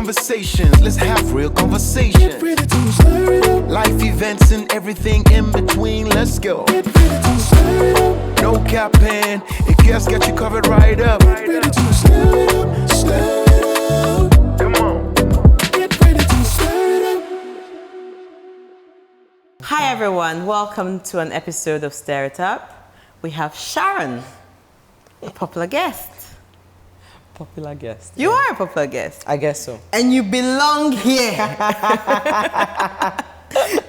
conversations. Let's have real conversations. Get ready to stir it up. Life events and everything in between. Let's go. Get ready to stir it up. No capping. If guests got you covered right up. Get ready to stir it up. Stir it up. Come on. Get ready to stir it up. Hi everyone, welcome to an episode of Stir It Up. We have Sharon, a popular guest. Popular guest. You are a popular guest. I guess so. And you belong here.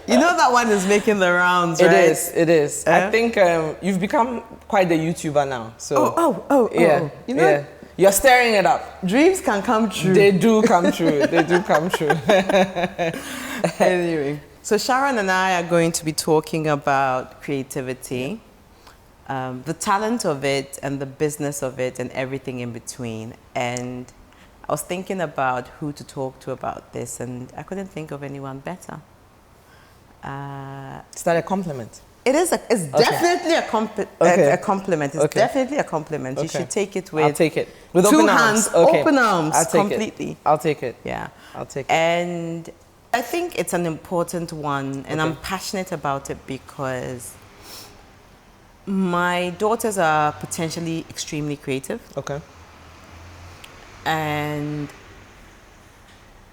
You know that one is making the rounds, right? It is. I think you've become quite the YouTuber now. So Oh. You know, yeah. You're stirring it up. dreams can come true. They do come true. They do come true. Anyway, so Sharon and I are going to be talking about creativity, the talent of it and the business of it and everything in between. And I was thinking about who to talk to about this, and I couldn't think of anyone better. Is that a compliment? It's definitely a compliment. It's Okay. definitely a compliment. You Okay. should take it with I'll take it. With two open hands, arms. Okay. open arms, I'll take completely. It. I'll take it. Yeah. I'll take it. And I think it's an important one, and I'm passionate about it because my daughters are potentially extremely creative, Okay. and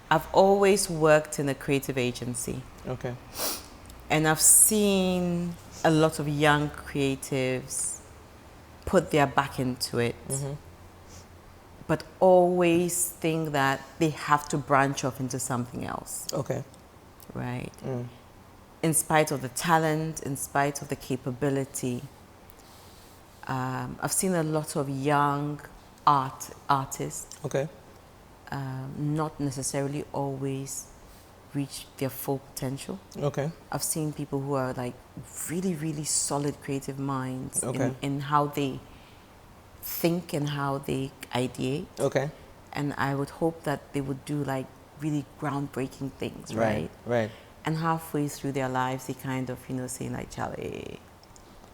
I've always worked in a creative agency, Okay. and I've seen a lot of young creatives put their back into it, but always think that they have to branch off into something else. Okay. Right. In spite of the talent, in spite of the capability, I've seen a lot of young artists Okay. not necessarily always reach their full potential. Okay. I've seen people who are like really, really solid creative minds Okay. in how they think and how they ideate. Okay. And I would hope that they would do like really groundbreaking things, right? Right. And halfway through their lives, they kind of, saying like, Charlie,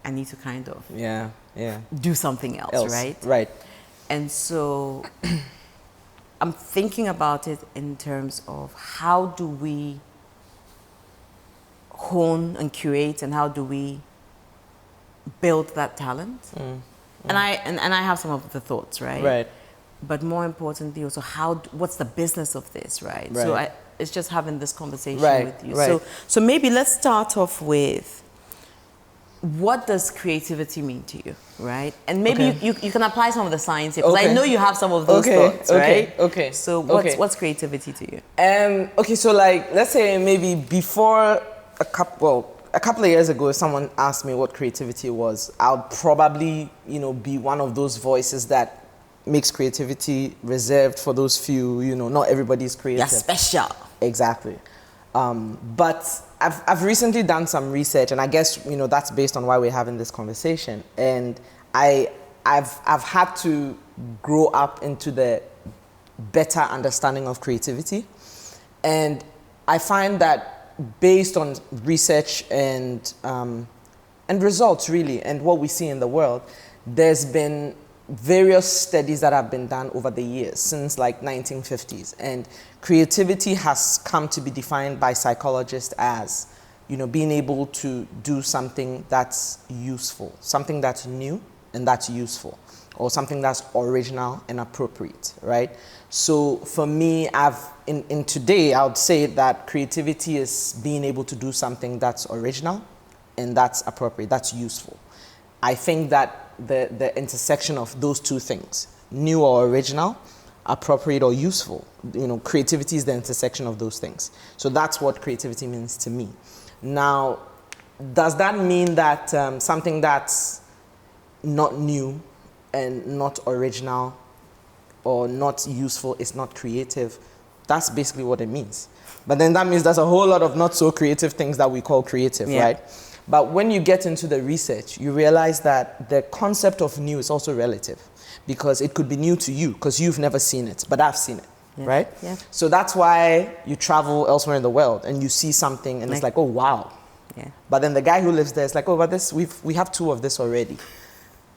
I need to kind of Yeah. do something else, right? Right. And so I'm thinking about it in terms of how do we hone and curate, and how do we build that talent? And I have some of the thoughts, right? Right. But more importantly, also what's the business of this, right? So it's just having this conversation with you. Right. So maybe let's start off with, what does creativity mean to you, right? And maybe you can apply some of the science here, because I know you have some of those thoughts, right? Okay. So what's creativity to you? Okay, so like, let's say maybe before a couple of years ago, if someone asked me what creativity was, I'll probably, be one of those voices that makes creativity reserved for those few, not everybody's creative. You're special. Exactly. But I've recently done some research, and I guess, that's based on why we're having this conversation. And I've had to grow up into the better understanding of creativity. And I find that based on research and results really, and what we see in the world, there's been various studies that have been done over the years since like 1950s, and creativity has come to be defined by psychologists as being able to do something that's useful, something that's new and that's useful, or something that's original and appropriate, right? So for me, in today, I would say that creativity is being able to do something that's original and that's appropriate, that's useful. I think that the intersection of those two things, new or original, appropriate or useful, creativity is the intersection of those things. So that's what creativity means to me. Now, does that mean that something that's not new and not original or not useful is not creative? That's basically what it means. But then that means there's a whole lot of not so creative things that we call creative, right? But when you get into the research, you realize that the concept of new is also relative, because it could be new to you because you've never seen it, but I've seen it, right? Yeah. So that's why you travel elsewhere in the world and you see something and it's like, oh, wow. Yeah. But then the guy who lives there is like, oh, but we have two of this already.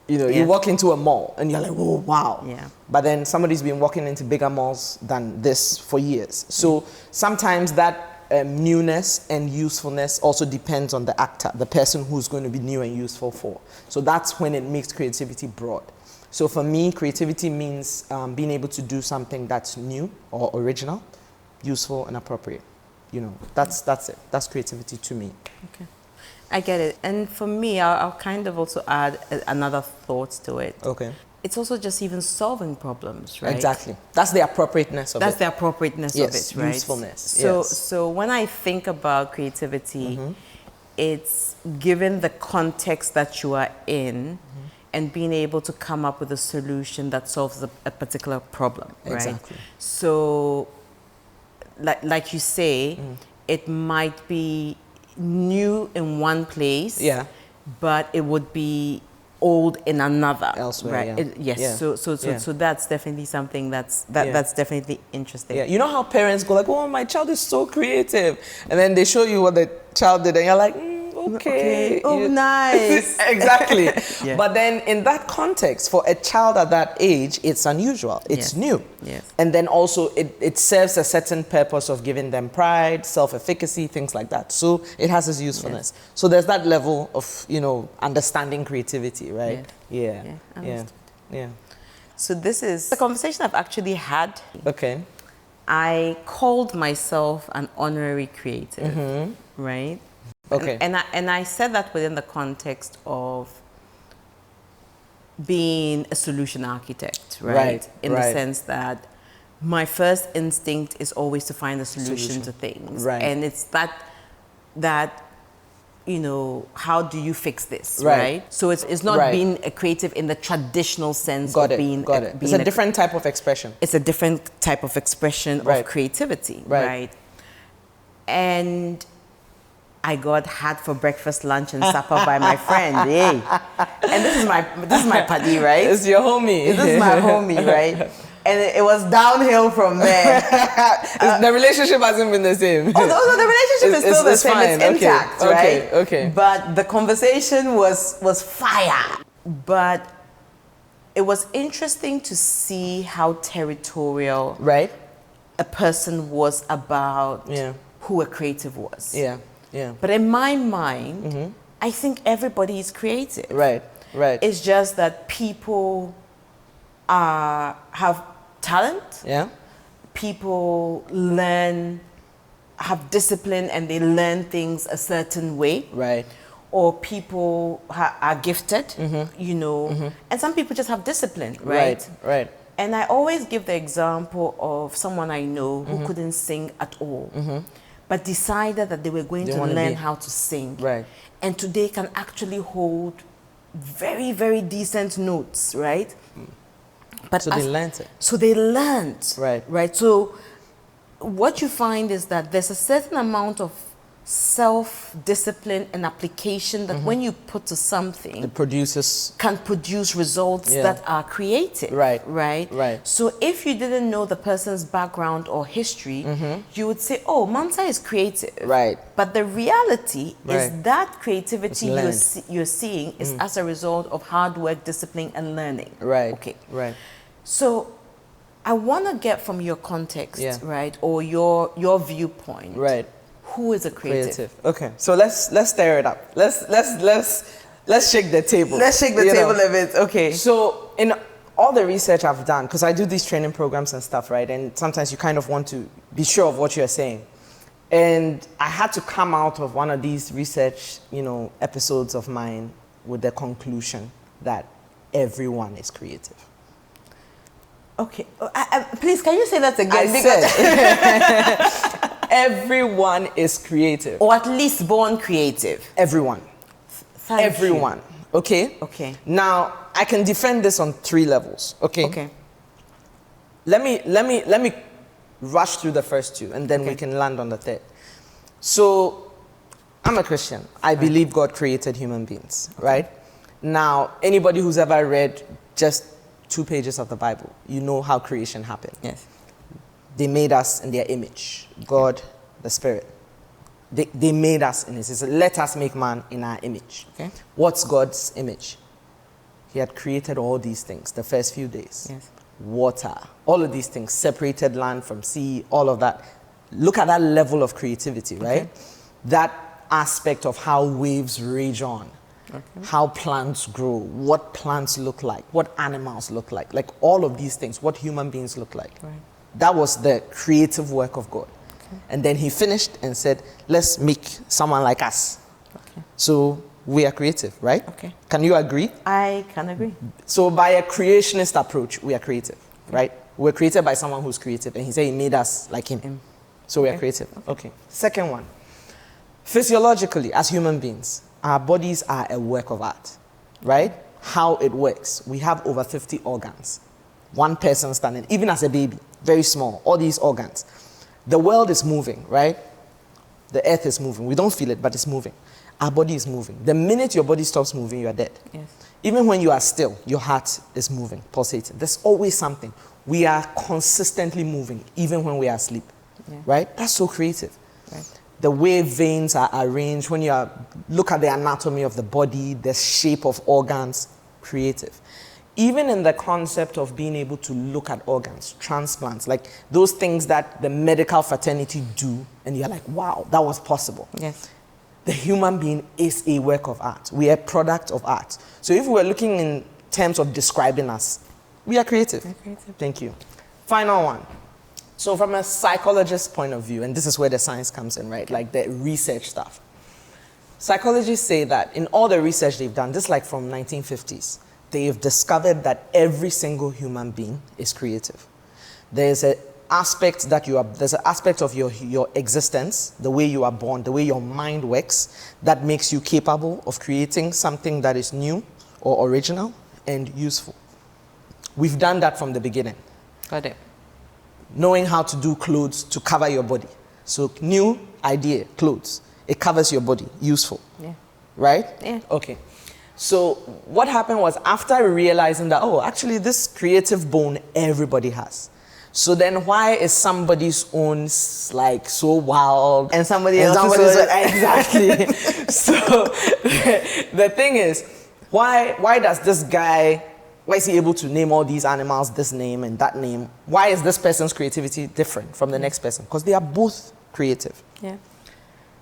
You know, you Yes. walk into a mall and you're like, oh, wow. Yeah. But then somebody's been walking into bigger malls than this for years. So sometimes that newness and usefulness also depends on the actor, the person who's going to be new and useful for. So that's when it makes creativity broad. So for me, creativity means being able to do something that's new or original, useful and appropriate. You know, that's it. That's creativity to me. Okay. I get it. And for me, I'll kind of also add another thought to it. Okay. It's also just even solving problems, right? Exactly. That's the appropriateness of That's it. the appropriateness Yes, of it, right? usefulness, So, yes. so when I think about creativity, it's given the context that you are in and being able to come up with a solution that solves a particular problem, right? Exactly. So, like you say, it might be new in one place, Yeah. but it would be old in another, Elsewhere, right? yeah. Yes. Yeah. So that's definitely something that's Yeah. that's definitely interesting. Yeah, you know how parents go like, "Oh, my child is so creative," and then they show you what the child did, and you're like, "Okay, Oh, nice." exactly." Yeah. But then in that context, for a child at that age, it's unusual. It's Yes. new. Yes. And then also it serves a certain purpose of giving them pride, self-efficacy, things like that. So it has its usefulness. So there's that level of, you know, understanding creativity, right? Yeah. Yeah, Yeah. understood. Yeah. So this is a conversation I've actually had. Okay. I called myself an honorary creative, right? Okay. And I said that within the context of being a solution architect, right? Right, In the right. sense that my first instinct is always to find a solution to things. Right. And it's that you know, how do you fix this, Right. right? So it's not Right. being a creative in the traditional sense Got of it. being Got it. being It's a different type of expression. it's a different type of expression Right. of creativity, Right. right? And I got had for breakfast, lunch, and supper by my friend. Yay! And this is my paddy, right? It's your homie. This is my homie, right? And it was downhill from there. The relationship hasn't been the same. Oh, no, the relationship is still the it's same. fine. It's intact, Okay. right? Okay. But the conversation was fire. But it was interesting to see how territorial Right? a person was about Yeah. who a creative was. Yeah. Yeah. But in my mind, I think everybody is creative. Right. Right. It's just that people have talent. Yeah. People have discipline and they learn things a certain way. Right. Or people are gifted, you know, and some people just have discipline, right? Right. And I always give the example of someone I know who couldn't sing at all, but decided that they were going They to wanna learn be- how to sing. Right. And today can actually hold very, very decent notes, right? But So they learned it. So they learned. Right. Right. So what you find is that there's a certain amount of self-discipline and application that when you put to something It produces. can produce results Yeah. that are creative. Right. Right. Right. So if you didn't know the person's background or history, you would say, oh, Mansa is creative. Right. But the reality is Right. that creativity It's learned. you're seeing is as a result of hard work, discipline, and learning. Right. Okay. Right. So I want to get from your context, Yeah. right, or your viewpoint. Right. Who is a creative? Okay. So let's stir it up. Let's shake the table. Let's shake the You table know. a bit. Okay. So in all the research I've done, because I do these training programs and stuff, right? And sometimes you kind of want to be sure of what you're saying. And I had to come out of one of these research, you know, episodes of mine with the conclusion that everyone is creative. Okay. Please, can you say that again? I said everyone is creative. Or at least born creative. Everyone. Thank you. Everyone. Okay? Okay. Now, I can defend this on 3 levels. Okay? Okay. Let me rush through the first 2 and then we can land on the third. So, I'm a Christian. I believe God created human beings, right? Now, anybody who's ever read just 2 pages of the Bible, you know how creation happened. Yes. They made us in their image. God, the Spirit. They made us in His. He said, let us make man in our image. Okay. What's God's image? he had created all these things the first few days. Yes. Water, all of these things, separated land from sea, all of that. Look at that level of creativity, right? Okay. That aspect of how waves rage on, how plants grow, what plants look like, what animals look like all of these things, what human beings look like. Right. That was the creative work of God. Okay. And then he finished and said, let's make someone like us. Okay. So we are creative, right? Okay. Can you agree? I can agree. So by a creationist approach, we are creative, right? We're created by someone who's creative, and he said he made us like him. So we are creative. Okay. Second one. Physiologically, as human beings, our bodies are a work of art, right? How it works. We have over 50 organs. One person standing, even as a baby, very small, all these organs. The world is moving, right? The earth is moving. We don't feel it, but it's moving. Our body is moving. The minute your body stops moving, you are dead. Yes. Even when you are still, your heart is moving, pulsating. There's always something. We are consistently moving, even when we are asleep, right? That's so creative. Right. The way veins are arranged, when you look at the anatomy of the body, the shape of organs, creative. Even in the concept of being able to look at organs, transplants, like those things that the medical fraternity do, and you're like, wow, that was possible. Yes. The human being is a work of art. We are a product of art. So if we're looking in terms of describing us, we are creative. We're creative. Thank you. Final one. So from a psychologist's point of view, and this is where the science comes in, right? Like the research stuff. Psychologists say that in all the research they've done, this like from 1950s, they've discovered that every single human being is creative. There's an aspect of your existence, the way you are born, the way your mind works, that makes you capable of creating something that is new or original and useful. We've done that from the beginning. Got it. Knowing how to do clothes to cover your body. So new idea, clothes. It covers your body, useful. Yeah. Right? Yeah. Okay. So what happened was after realizing that, oh, actually this creative bone everybody has. So then why is somebody's own like so wild And somebody else's exactly. So the thing is, why does this guy, why is he able to name all these animals this name and that name? Why is this person's creativity different from the next person? Because they are both creative. Yeah.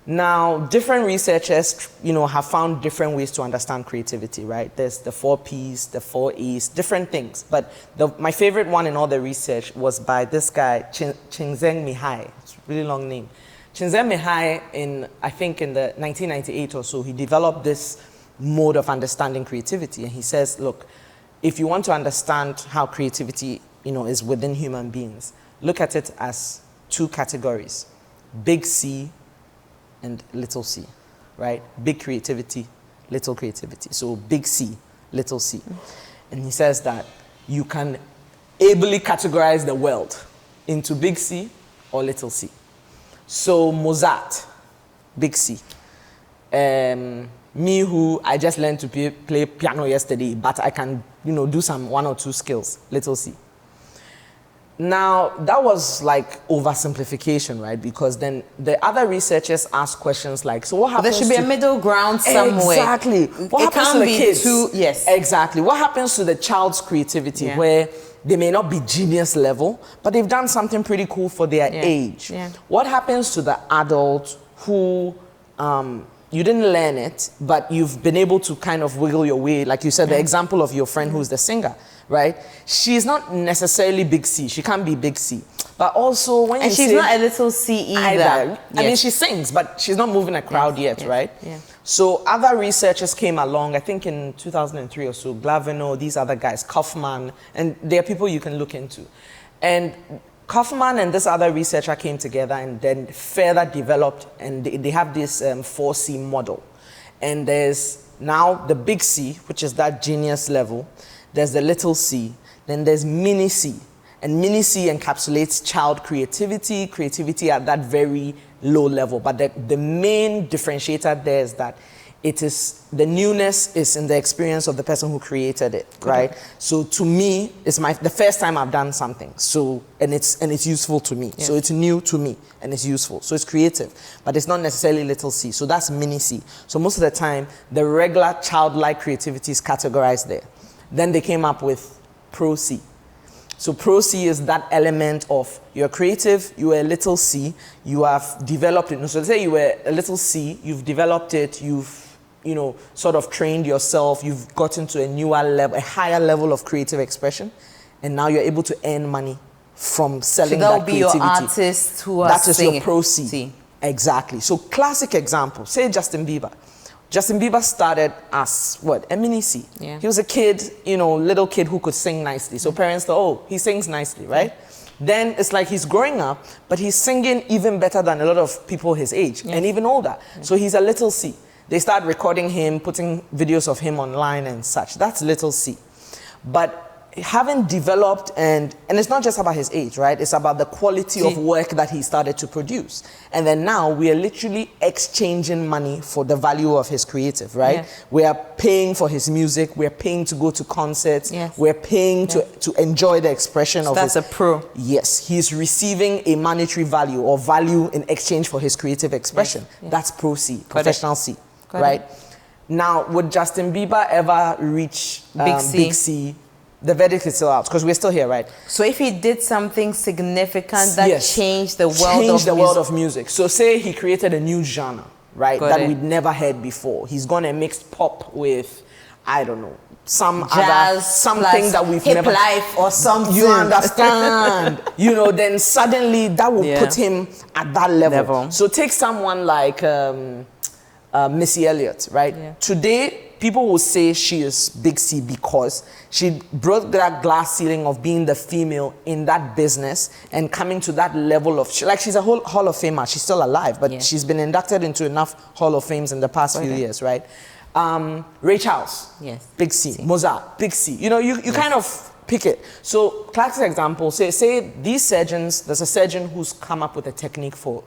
Now, different researchers, have found different ways to understand creativity, right? There's the 4 Ps, the 4 As, different things. But my favorite one in all the research was by this guy, Csikszentmihalyi Mihai. It's a really long name. Csikszentmihalyi Mihai, I think in the 1998 or so, he developed this mode of understanding creativity. And he says, look, if you want to understand how creativity, is within human beings, look at it as 2 categories, big C and little c, right? Big creativity, little creativity. So big C, little c. And he says that you can ably categorize the world into big C or little c. So Mozart, big C. Me who I just learned to play piano yesterday, but I can, do some 1 or 2 skills, little c. Now, that was like oversimplification, right? Because then the other researchers asked questions like, so what happens There should be a middle ground somewhere. Exactly. What happens to the kids? Yes. Exactly. What happens to the child's creativity where they may not be genius level, but they've done something pretty cool for their age? Yeah. What happens to the adult who you didn't learn it, but you've been able to kind of wiggle your way, like you said, the example of your friend who's the singer, right? She's not necessarily big C. She can't be big C. But also when And you she's say, not a little C either. I mean, she sings, but she's not moving a crowd yet, right? Yeah. So other researchers came along, I think in 2003 or so, Glavino, these other guys, Kaufman, and there are people you can look into. And Kaufman and this other researcher came together and then further developed, and they have this 4C model. And there's now the big C, which is that genius level. There's the little c, then there's mini c. And mini c encapsulates child creativity at that very low level. But the main differentiator there is that the newness is in the experience of the person who created it, right? So to me, it's the first time I've done something. So, and it's useful to me. Yes. So it's new to me and it's useful. So it's creative, but it's not necessarily little c. So that's mini c. So most of the time, the regular childlike creativity is categorized there. Then they came up with Pro C. So Pro C is that element of you're creative, you were a little C, you have developed it. So let's say you were a little C, you've developed it, you've, sort of trained yourself, you've gotten to a newer level, a higher level of creative expression, and now you're able to earn money from selling that creativity. So that will be your artists who are That is singing. your Pro C. Exactly. So classic example, say Justin Bieber. Justin Bieber started as what? A mini C. Yeah. He was a kid, little kid who could sing nicely. So parents thought, oh, he sings nicely, right? Then it's like he's growing up, but he's singing even better than a lot of people his age and even older. So he's a little C. They start recording him, putting videos of him online and such. That's little C. But having developed, and it's not just about his age, right? It's about the quality of work that he started to produce. And then now we are literally exchanging money for the value of his creative, right? Yes. We are paying for his music. We're paying to go to concerts. Yes. We're paying to enjoy the expression of That's his... a pro. Yes, he's receiving a monetary value or value in exchange for his creative expression. Yes. That's Pro C, professional C, Got right? it. Now, would Justin Bieber ever reach Big C? Big C? The verdict is still out because we're still here, right? So if he did something significant that changed the world of music. So say he created a new genre, right? That we'd never heard before. He's gonna mix pop with, I don't know, some jazz, other something that we've never life or something. You understand? Then suddenly that will put him at that level. So take someone like Missy Elliott, right? Yeah. Today, people will say she is Big C because she broke that glass ceiling of being the female in that business and coming to that level of, she's a whole Hall of Famer. She's still alive, but she's been inducted into enough Hall of Fames in the past few years, right? Ray Charles, Big C. Mozart, Big C. You kind of pick it. So classic example, say these surgeons, there's a surgeon who's come up with a technique for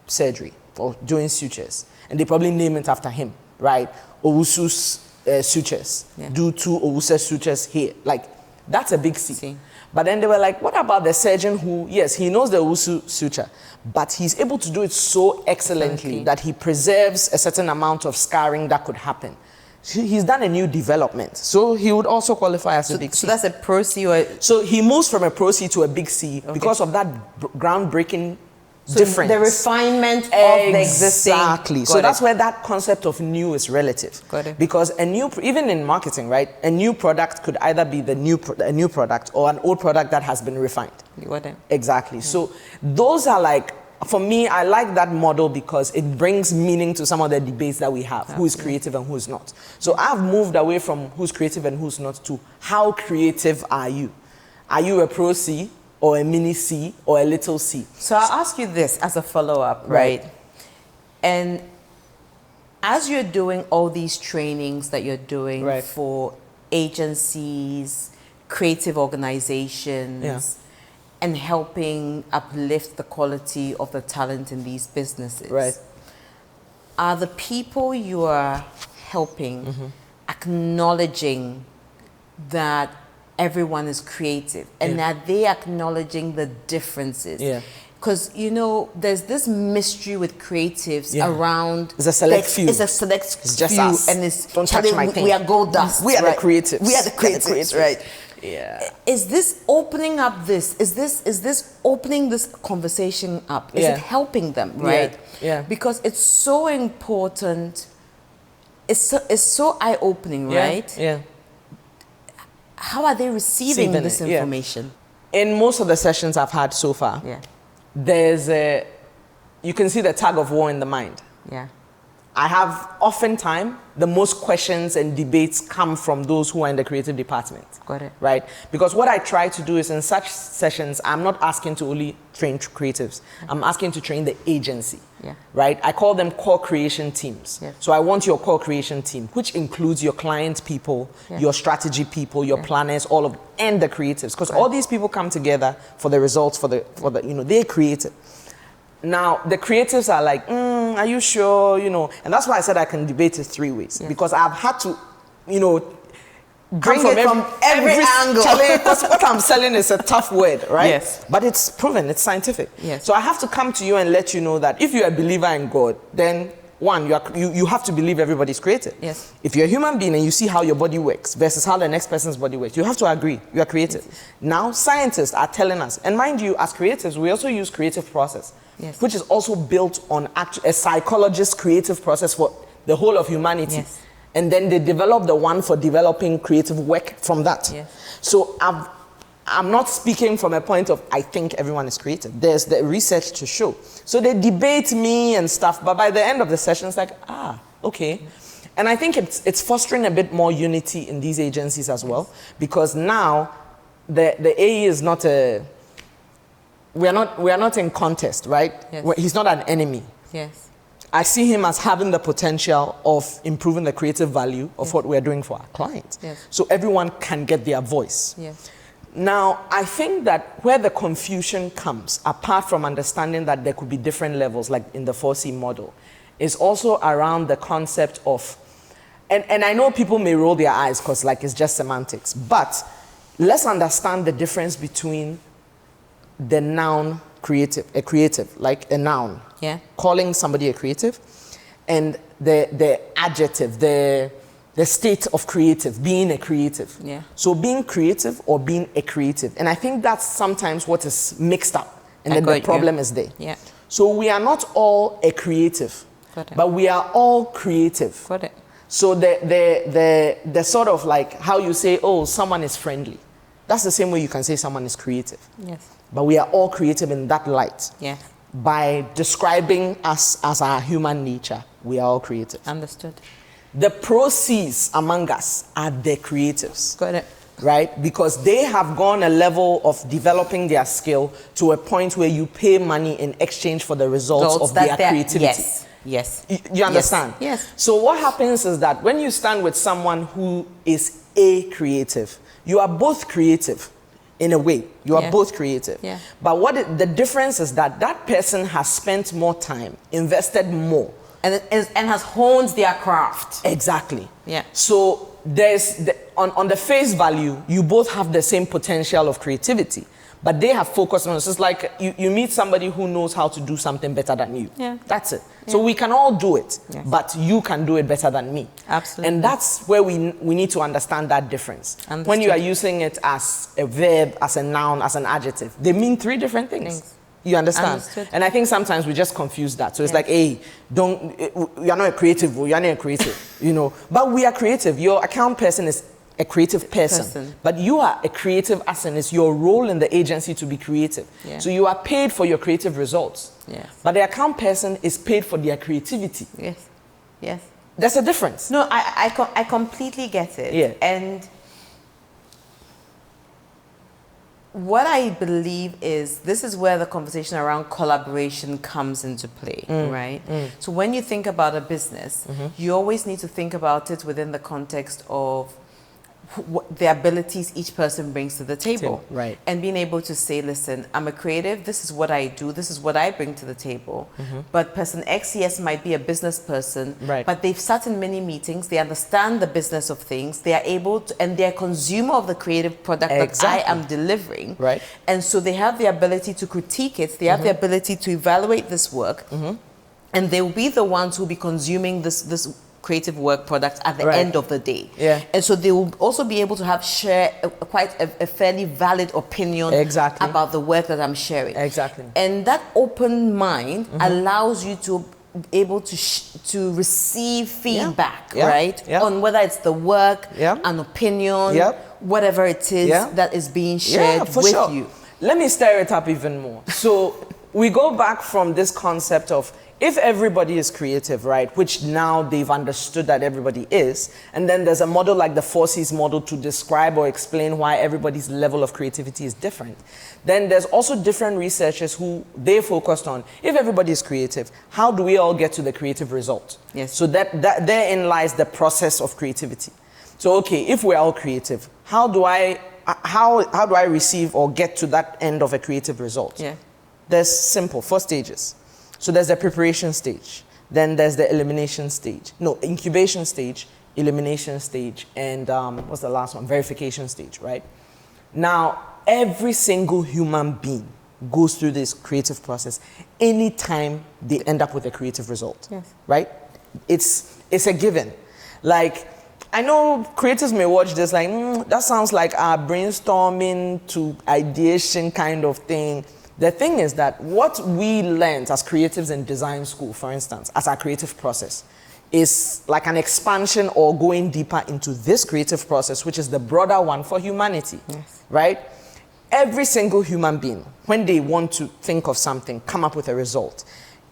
surgery, for doing sutures, and they probably name it after him, right? Owusu's sutures. Do 2 Owusu sutures here. Like, that's a Big C. But then they were like, what about the surgeon who, yes, he knows the Owusu suture, but he's able to do it so excellently that he preserves a certain amount of scarring that could happen. He's done a new development. So he would also qualify as a Big C. So that's a Pro C or... So he moves from a Pro C to a Big C because of that groundbreaking difference. The refinement of the existing. Exactly. So that's where that concept of new is relative. Got it. Because even in marketing, right, a new product could either be a new product or an old product that has been refined. Got it. Exactly. So those are like, for me, I like that model because it brings meaning to some of the debates that we have. Who is creative and who is not. So I've moved away from who's creative and who's not to how creative are you? Are you a Pro C? Or a mini C, or a little C? So I'll ask you this as a follow-up, right? And as you're doing all these trainings that you're doing for agencies, creative organizations, and helping uplift the quality of the talent in these businesses, are the people you are helping acknowledging that everyone is creative and that they acknowledging the differences? Because there's this mystery with creatives around. It's a select few. It's a select it's just few, us. and it's don't touch my thing. We are gold dust. We are the creatives. We are the creatives, right? Yeah. Is this opening up this? Is this opening this conversation up? Is it helping them, right? Yeah. Because it's so important. It's so eye-opening, right? Yeah. How are they receiving this information? In most of the sessions I've had so far, you can see the tug of war in the mind. I have oftentimes the most questions and debates come from those who are in the creative department. Got it. Right? Because what I try to do is in such sessions, I'm not asking to only train creatives. I'm asking to train the agency. Right? I call them core creation teams. So I want your core creation team, which includes your client people, your strategy people, your planners, all of, and the creatives. Because all these people come together for the results, for the they create it. Now, the creatives are like, are you sure? And that's why I said I can debate it 3 ways. Because I've had to, bring it from every angle. Because what I'm selling is a tough word, right? Yes. But it's proven, it's scientific. Yes. So I have to come to you and let you know that if you're a believer in God, then one, you have to believe everybody's creative. Yes. If you're a human being and you see how your body works versus how the next person's body works, you have to agree you are creative. Yes. Now, scientists are telling us, and mind you, as creatives, we also use creative process, Yes. which is also built on a psychologist's creative process for the whole of humanity. Yes. And then they develop the one for developing creative work from that. Yes. So I'm not speaking from a point of I think everyone is creative. There's the research to show. So they debate me and stuff, but by the end of the session, it's like, okay. And I think it's fostering a bit more unity in these agencies as well, because now the AE is not we are not in contest, right? Yes. He's not an enemy. Yes. I see him as having the potential of improving the creative value of what we're doing for our clients. Yes. So everyone can get their voice. Yes. Now, I think that where the confusion comes, apart from understanding that there could be different levels, like in the 4C model, is also around the concept of, and I know people may roll their eyes because like it's just semantics, but let's understand the difference between the noun creative, a creative, like a noun, Yeah. calling somebody a creative, and the adjective, the state of creative, being a creative. Yeah. So being creative or being a creative. And I think that's sometimes what is mixed up. And I then got the you. problem is there. Yeah. So we are not all a creative, Got it. but we are all creative. Got it. So the sort of like how you say, oh, someone is friendly. That's the same way you can say someone is creative. Yes. But we are all creative in that light. Yeah. By describing us as our human nature, we are all creative. Understood. The pro-Cs among us are the creatives, Got it. right? Because they have gone a level of developing their skill to a point where you pay money in exchange for the results of their creativity. Yes. Yes. You understand? Yes. So what happens is that when you stand with someone who is a creative, you are both creative in a way. You are Yeah. both creative. Yeah. But the difference is that that person has spent more time, invested more. And has honed their craft. Exactly. Yeah. So on the face value, you both have the same potential of creativity, but they have focused on it. It's like you meet somebody who knows how to do something better than you. Yeah. That's it. So we can all do it, Yes. but you can do it better than me. Absolutely. And that's where we need to understand that difference. Understood. When you are using it as a verb, as a noun, as an adjective, they mean three different things. You understand? Understood. And I think sometimes we just confuse that. So it's Yeah. like, hey, you're not a creative, you're not a creative, you know. But we are creative. Your account person is a creative person. But you are a creative as in it's your role in the agency to be creative. Yeah. So you are paid for your creative results. Yes. But the account person is paid for their creativity. Yes. Yes. There's a difference. No, I completely get it. Yeah. And what I believe is this is where the conversation around collaboration comes into play, right? So when you think about a business, you always need to think about it within the context of the abilities each person brings to the table. Right. And being able to say, listen, I'm a creative, this is what I do, this is what I bring to the table. But person X, yes, might be a business person, Right. but they've sat in many meetings, they understand the business of things, they are able to, and they're a consumer of the creative product that Exactly. I am delivering. Right. And so they have the ability to critique it, they have the ability to evaluate this work, and they will be the ones who will be consuming this creative work product at the Right. end of the day. Yeah. And so they will also be able to have quite a fairly valid opinion Exactly. about the work that I'm sharing. Exactly. And that open mind allows you to able to receive feedback, Yeah. right? Yeah. On whether it's the work, Yeah. an opinion, Yep. whatever it is Yeah. that is being shared for with sure. you. Let me stir it up even more. So we go back from this concept of if everybody is creative, right, which now they've understood that everybody is, and then there's a model like the 4Cs model to describe or explain why everybody's level of creativity is different. Then there's also different researchers who they focused on, if everybody is creative, how do we all get to the creative result? Yes. So that therein lies the process of creativity. So, okay, if we're all creative, how do I receive or get to that end of a creative result? Yeah. There's simple 4 stages. So there's the preparation stage, then there's the elimination stage. No, incubation stage, elimination stage, and what's the last one? Verification stage, right? Now, every single human being goes through this creative process anytime they end up with a creative result, Yes. right? it's a given. Like, I know creators may watch this like, that sounds like a brainstorming to ideation kind of thing. The thing is that what we learned as creatives in design school, for instance, as our creative process, is like an expansion or going deeper into this creative process, which is the broader one for humanity, right? Every single human being, when they want to think of something, come up with a result.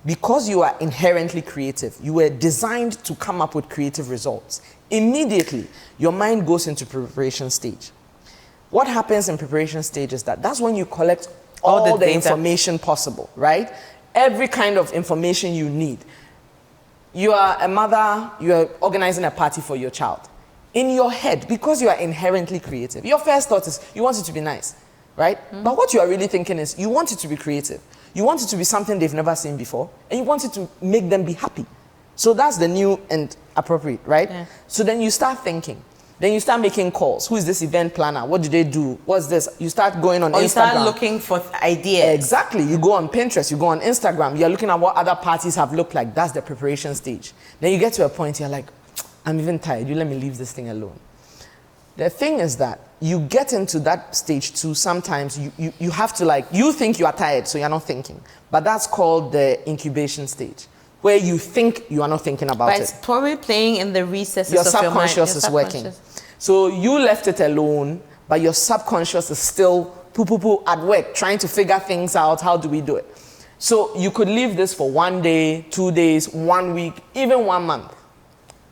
Because you are inherently creative, you were designed to come up with creative results. Immediately, your mind goes into preparation stage. What happens in preparation stage is that's when you collect all the information possible, right? Every kind of information you need. You are a mother, you are organizing a party for your child. In your head, because you are inherently creative, your first thought is you want it to be nice, right? But what you are really thinking is you want it to be creative. You want it to be something they've never seen before, and you want it to make them be happy. So that's the new and appropriate, right? Yeah. So then you start thinking. Then you start making calls. Who is this event planner? What do they do? What's this? You start going on Instagram. You start looking for ideas. Exactly. You go on Pinterest, you go on Instagram, you're looking at what other parties have looked like. That's the preparation stage. Then you get to a point, you're like, I'm even tired. You let me leave this thing alone. The thing is that you get into that stage too, sometimes you have to like, you think you are tired, so you're not thinking. But that's called the incubation stage, where you think you are not thinking about it. But it's probably playing in the recesses your of your mind. Subconscious is working. So you left it alone, but your subconscious is still at work, trying to figure things out. How do we do it? So you could leave this for 1 day, 2 days, 1 week, even 1 month.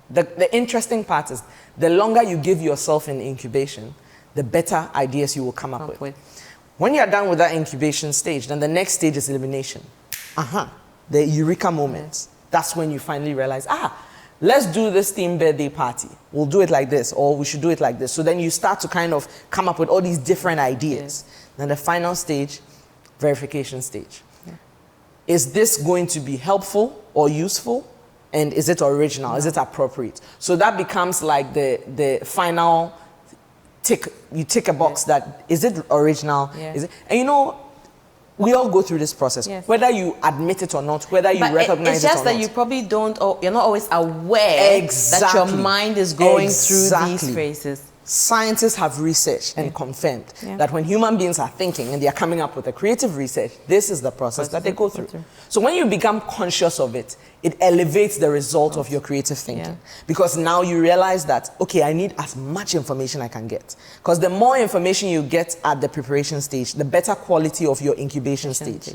The interesting part is the longer you give yourself in incubation, the better ideas you will come up with. When you're done with that incubation stage, then the next stage is elimination. The eureka moment. That's when you finally realize, let's do this theme birthday party. We'll do it like this, or we should do it like this. So then you start to kind of come up with all these different ideas. Then the final stage, verification stage. Is this going to be helpful or useful? And is it original? Is it appropriate? So that becomes like the final tick. You tick a box that, is it original? Is it, and you know, we all go through this process, whether you admit it or not, whether you recognize it or not. It's just that you probably you're not always aware that your mind is going through these phases. Scientists have researched and confirmed that when human beings are thinking and they are coming up with a creative research, this is the process that they go through. So when you become conscious of it, it elevates the result of your creative thinking. Because now you realize that, okay, I need as much information I can get. Because the more information you get at the preparation stage, the better quality of your incubation stage.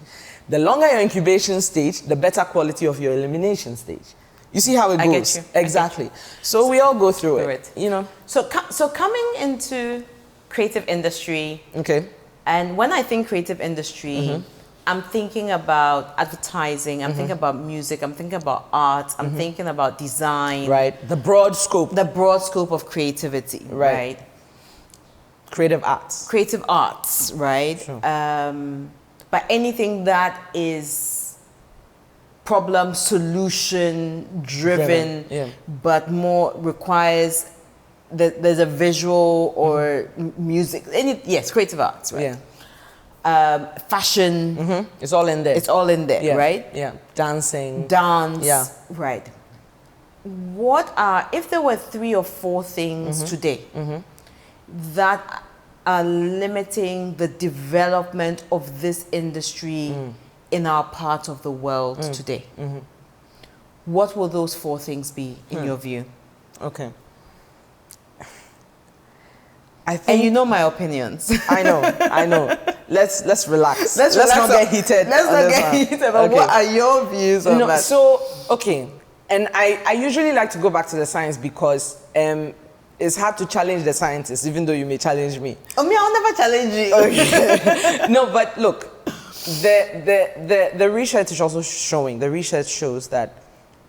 The longer your incubation stage, the better quality of your elimination stage. You see how it goes? I get you. Exactly. So we all go through it. You know. So coming into creative industry. Okay. And when I think creative industry, I'm thinking about advertising. I'm thinking about music. I'm thinking about art. I'm thinking about design. Right. The broad scope. The broad scope of creativity. Right. Creative arts. Creative arts. Right. Sure. But anything that is problem solution driven, but more requires there's a visual or music. Creative arts, right? Fashion. It's all in there. It's all in there, right? Yeah. Dancing. Dance. Right. If there were 3 or 4 things today that are limiting the development of this industry in our part of the world today, what will those 4 things be in your view? Okay. And you know my opinions. I know. Let's relax. Let's not get heated. Let's not get heated. But what are your views on that? So, okay. And I usually like to go back to the science because it's hard to challenge the scientists, even though you may challenge me. I'll never challenge you. Okay. No, but look, the research is also showing, the research shows that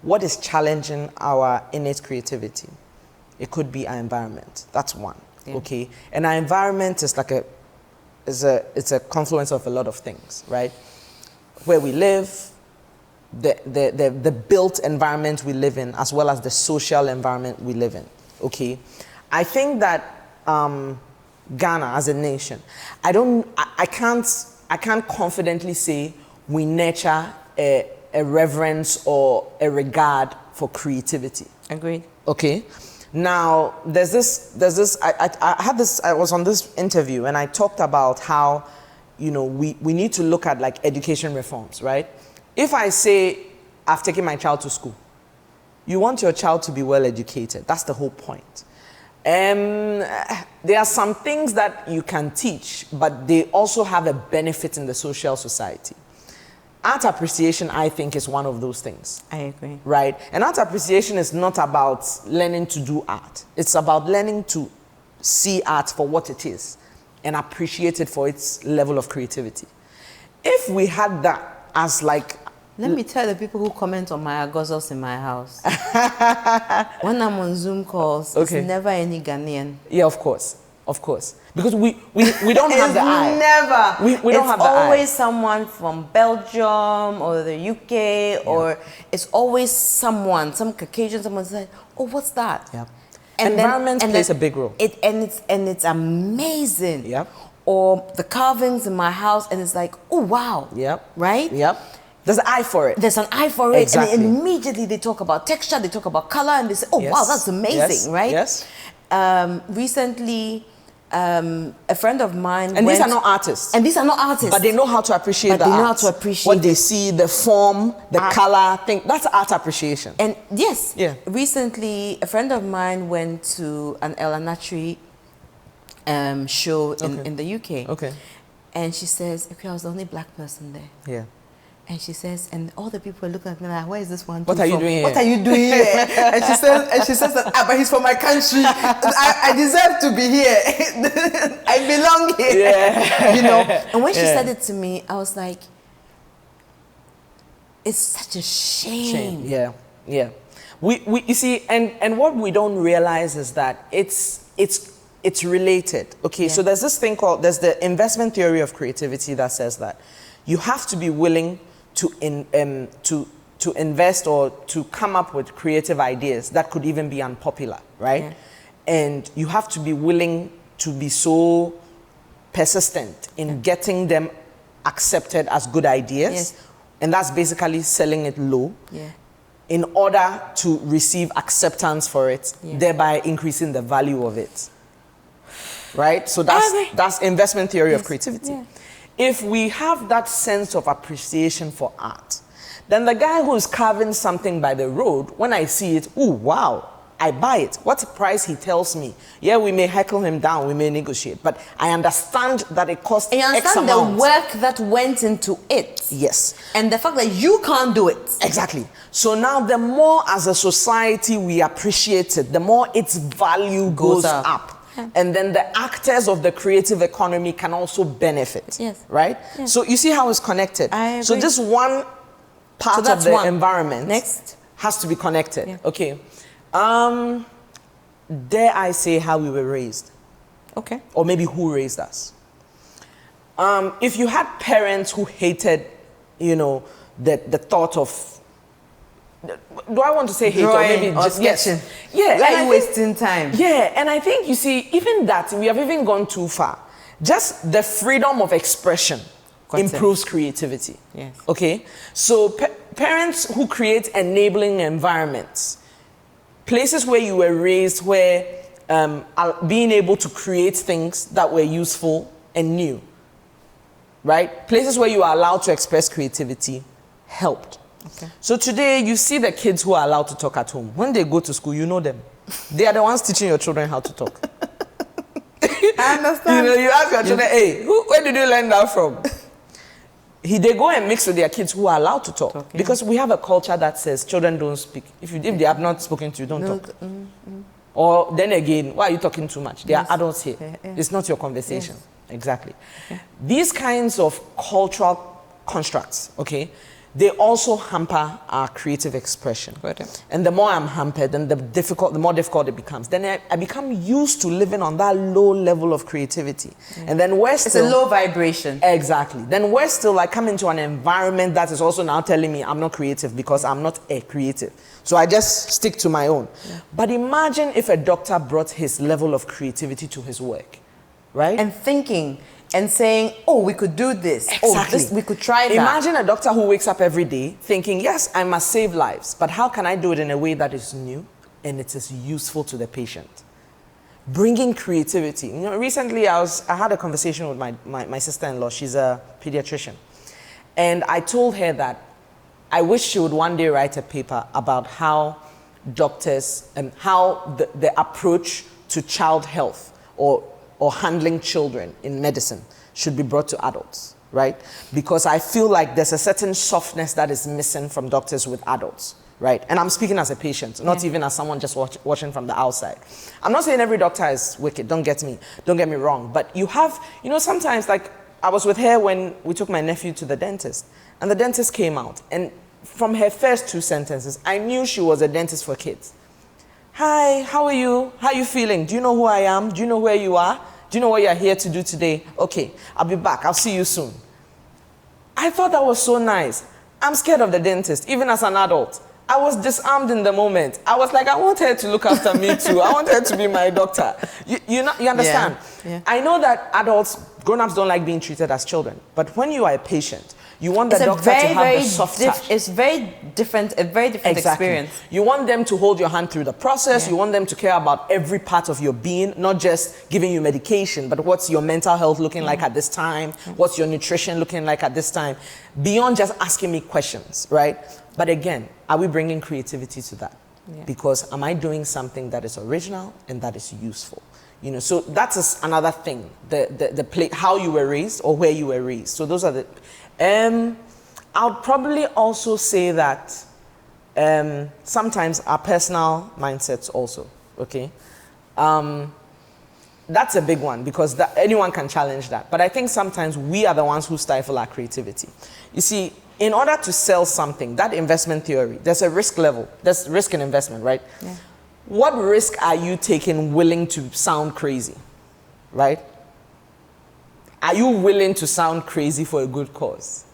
what is challenging our innate creativity, it could be our environment. That's one. Okay. And our environment is like it's a confluence of a lot of things, right? Where we live, the built environment we live in, as well as the social environment we live in. Okay. I think that Ghana as a nation, I can't confidently say we nurture a reverence or a regard for creativity. Agreed. Okay. Now, there's this, I was on this interview and I talked about how, you know, we need to look at like education reforms, right? If I say, I've taken my child to school, you want your child to be well educated. That's the whole point. There are some things that you can teach, but they also have a benefit in the social society. Art appreciation, I think, is one of those things. I agree. Right? And art appreciation is not about learning to do art. It's about learning to see art for what it is and appreciate it for its level of creativity. If we had that as like... Let me tell the people who comment on my agozos in my house. When I'm on Zoom calls, Okay. it's never any Ghanaian. Yeah, of course. Of course. Because we don't have the eye. Never. We don't have the eye. It's always someone from Belgium or the UK, or it's always someone, some Caucasian, someone says, "Oh, what's that?" Yeah. And Environment plays a big role. It's amazing. Yep. Or the carvings in my house, and it's like, oh wow. Yep. Right. Yep. There's an eye for it. There's an eye for it, Exactly. and immediately they talk about texture, they talk about color, and they say, "Oh Yes. wow, that's amazing!" Yes. Right? Yes. Recently, a friend of mine And these went- are not artists. and these are not artists, But they know how to appreciate But the they know art. how to appreciate what they see, the form, the Art. color thing. That's art appreciation. And yes, Yeah. recently a friend of mine went to an El Anatri show in the UK. Okay. And she says, okay, I was the only black person there. Yeah. And she says, and all the people are looking at me like, where is this one? What too are you from? doing here? What are you doing here? and she says that, but he's from my country. I deserve to be here. I belong here. Yeah. You know. And when she Yeah. said it to me, I was like, it's such a shame. Yeah. Yeah. We you see, and what we don't realize is that it's related. Okay. Yeah. So there's this thing called, there's the investment theory of creativity that says that you have to be willing to invest or to come up with creative ideas that could even be unpopular, right? Yeah. And you have to be willing to be so persistent in getting them accepted as good ideas. Yes. And that's basically selling it low Yeah. in order to receive acceptance for it, Yeah. thereby increasing the value of it. Right? So I agree. that's investment theory of Yes. creativity. Yeah. If we have that sense of appreciation for art, then the guy who is carving something by the road, when I see it, ooh, wow, I buy it. What price he tells me? Yeah, we may heckle him down, we may negotiate, but I understand that it costs And you X understand the amount. work that went into it. Yes. And the fact that you can't do it. Exactly. So now the more as a society we appreciate it, the more its value goes up. Yeah. And then the actors of the creative economy can also benefit. Yes. Right? Yeah. So you see how it's connected. I So agree. this one part So of that's the one. environment Next. has to be connected. Yeah. Okay. Dare I say how we were raised? Okay. Or maybe who raised us? If you had parents who hated, you know, the thought of, do I want to say hate or maybe just sketching. Yeah, and Like I think- wasting time. Yeah, and I think you see, even that we have even gone too far. Just the freedom of expression Concept. improves creativity. Yes. Okay, so parents who create enabling environments, places where you were raised, where being able to create things that were useful and new, right? Places where you are allowed to express creativity helped. Okay. So today you see the kids who are allowed to talk at home. When they go to school, you know them. They are the ones teaching your children how to talk. I understand. You know, you ask your children, hey, where did you learn that from? They go and mix with their kids who are allowed to talk. Talking. Because we have a culture that says children don't speak. If they have not spoken to you, don't talk. Or then again, why are you talking too much? There are adults here. Yeah, yeah. It's not your conversation. Yes. Exactly. These kinds of cultural constructs, okay, they also hamper our creative expression. Got it. And the more I'm hampered, then the more difficult it becomes. Then I become used to living on that low level of creativity. And then we're It's a still... low vibration. Exactly. Then we're still, I come into an environment that is also now telling me I'm not creative because I'm not a creative. So I just stick to my own. Yeah. But imagine if a doctor brought his level of creativity to his work, right? And thinking and saying, oh, we could do this. Oh, Exactly. this, we could try that. Imagine a doctor who wakes up every day thinking, yes, I must save lives, but how can I do it in a way that is new and it is useful to the patient? Bringing creativity. You know, recently I had a conversation with my sister-in-law. She's a pediatrician. And I told her that I wish she would one day write a paper about how doctors and how the approach to child health or handling children in medicine should be brought to adults, right? Because I feel like there's a certain softness that is missing from doctors with adults, right? And I'm speaking as a patient, not even as someone just watching from the outside. I'm not saying every doctor is wicked, don't get me wrong, but you have, you know, sometimes, like I was with her when we took my nephew to the dentist, and the dentist came out, and from her first 2 sentences, I knew she was a dentist for kids. Hi, how are you? How are you feeling? Do you know who I am? Do you know where you are? Do you know what you're here to do today? Okay, I'll be back. I'll see you soon. I thought that was so nice. I'm scared of the dentist, even as an adult. I was disarmed in the moment. I was like, I want her to look after me too. I want her to be my doctor. You understand? Yeah. I know that adults, grown-ups don't like being treated as children. But when you are a patient, you want the doctor to have the soft touch. It's very different, a very different experience. You want them to hold your hand through the process. Yeah. You want them to care about every part of your being, not just giving you medication, but what's your mental health looking like at this time? What's your nutrition looking like at this time? Beyond just asking me questions, right? But again, are we bringing creativity to that? Yeah. Because am I doing something that is original and that is useful? You know, so that is another thing, the play, how you were raised or where you were raised. So those are the... I'll probably also say that sometimes our personal mindsets also, okay? That's a big one because anyone can challenge that. But I think sometimes we are the ones who stifle our creativity. You see, in order to sell something, that investment theory, there's a risk level. There's risk in investment, right? Yeah. What risk are you taking willing to sound crazy, right? Are you willing to sound crazy for a good cause?